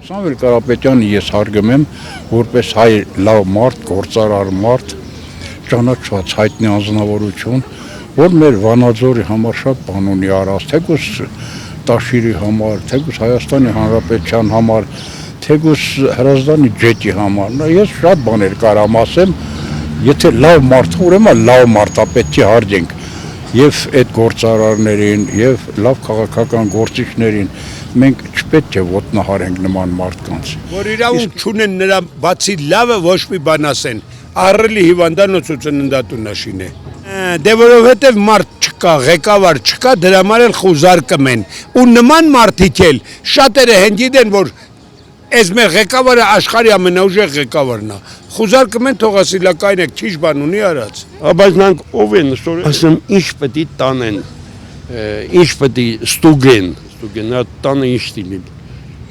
Սամվել Կարապետյանը ես հարգում եմ որպես հայ լավ մարդ, գործարար մարդ, ճանաչված հայտնի անձնավորություն, որ մեր Վանաձորի համար շատ բան ունի արած, թեկուզ Տաշիրի համար, թեկուզ Հայաստանի Հանրապետության համար, թեկուզ Հրազդանի ջետի համար։ Ես շատ բաներ կարամ ասեմ, եթե լավ մարդ, ուրեմն լավ մարդա պետք է հարգենք եւ այդ գործարարներին եւ լավ քաղաքական գործիչներին մենք չպետք է ոտնահարենք նման մարդկանց։ Որ իրավունք չունեն նրա բացի լավը ոչ մի բան ասեն։ Առելի հիվանդանոց ու ծննդատուն նշին է։ Դե որովհետեւ մարդ չկա, ղեկավար չկա, դրա համար էլ խուզարկում են։ Ու նման մարդիկ էլ շատերը հեն գիտեն, որ այս մեր ղեկավարը աշխարհի ամենաուժեղ ղեկավարն է։ Խուզարկում են թողասիլակային եք, քիչ բան ունի արած։ Բայց նրանք ով են ստորեն։ Ասեմ, ինչ պետք է տանեն, ինչ պետք է ստուգեն, նա տանը ինչ դիմի։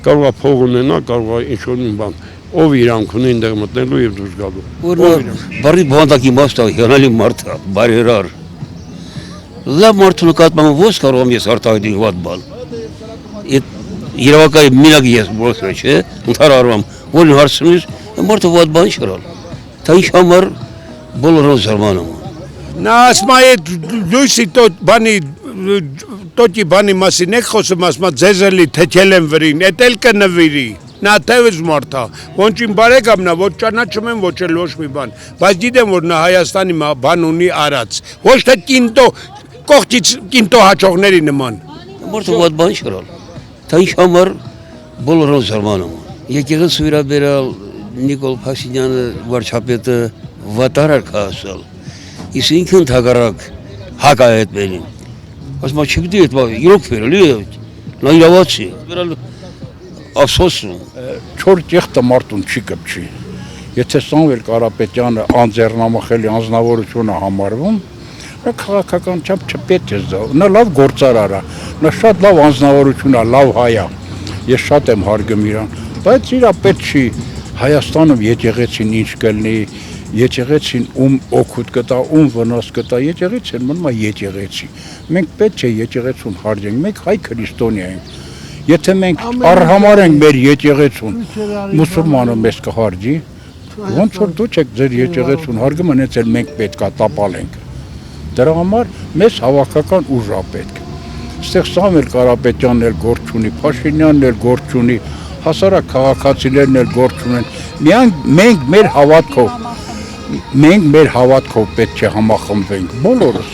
Կարող է փող ունենա, կարող է ինչ-որ մի բան, ով իրանք ունի այնտեղ մտնելու եւ դուրս գալու։ Բարի բանդակի մասը հիանալի մարդ է, բարերար։ Լավ մարդու նկատմամբ ո՞ս կարող եմ ես արտահայտել վատ բան։ Իրավական մինակ ես ո՞ս չէ, ընդհանրապես որ հարցնես մարդը վատ բան չկրալ։ Դա ինչ համար բոլորը զարմանում են։ Նա ասում է լույսի բանի տոկի բանի մասին եք խոսում, ասում է ձեզելի թեթել են վրին, էդ էլ կնվիրի։ Նա թեւս մարդ է, ոչ իմ բարեկամն է, ոչ ճանաչում եմ, ոչ էլ ոչ մի բան, բայց գիտեմ որ նա Հայաստանի բան ունի արած, ոչ թե կինտո կողքից կինտո հաճողների նման։ Մարդը վատ բան չկրալ։ Դա ինչ համար բոլորը զարմանում են։ Եկեղեցու վերաբերալ Նիկոլ Փաշինյանը վարչապետը վատարար կասել։ Իսկ ինքը ընդհակառակ հակա է այդմենին։ Ասում է չգիտի այդ իրոք վերելի է։ Նա իրավացի է։ Վերալ ափսոսում։ Չոր ճեղտը մարդուն չի կպչի։ Եթե Սամվել Կարապետյանը անձեռնամխելի անձնավորություն է համարվում, նա քաղաքականությամբ չպետք է զա։ Նա լավ գործարար է, նա շատ լավ անձնավորություն է, լավ հայ է։ Ես շատ եմ հարգում իրան, բայց իրա պետք չի Հայաստանում եկեղեցին ինչ կլինի, եկեղեցին ում օգուտ կտա, ում վնաս կտա, եկեղեցին մնում է եկեղեցի։ Մենք պետք է եկեղեցուն հարգենք, մենք հայ քրիստոնյա ենք։ Եթե մենք արհամարենք մեր եկեղեցուն, մուսուլմանը մեզ կհարգի, ոնց որ դուք եք ձեր եկեղեցուն հարգում, այնց էլ մենք պետք է տապալենք։ Դրա համար մեզ հավաքական ուժ է պետք։ Այստեղ Սամվել Կարապետյանն էլ գործ ունի, Փաշինյանն էլ գործ ունի, հասարակ քաղաքացիներն էլ գործ ունեն։ Մենք մեր հավատքով պետք է համախմբվենք բոլորս։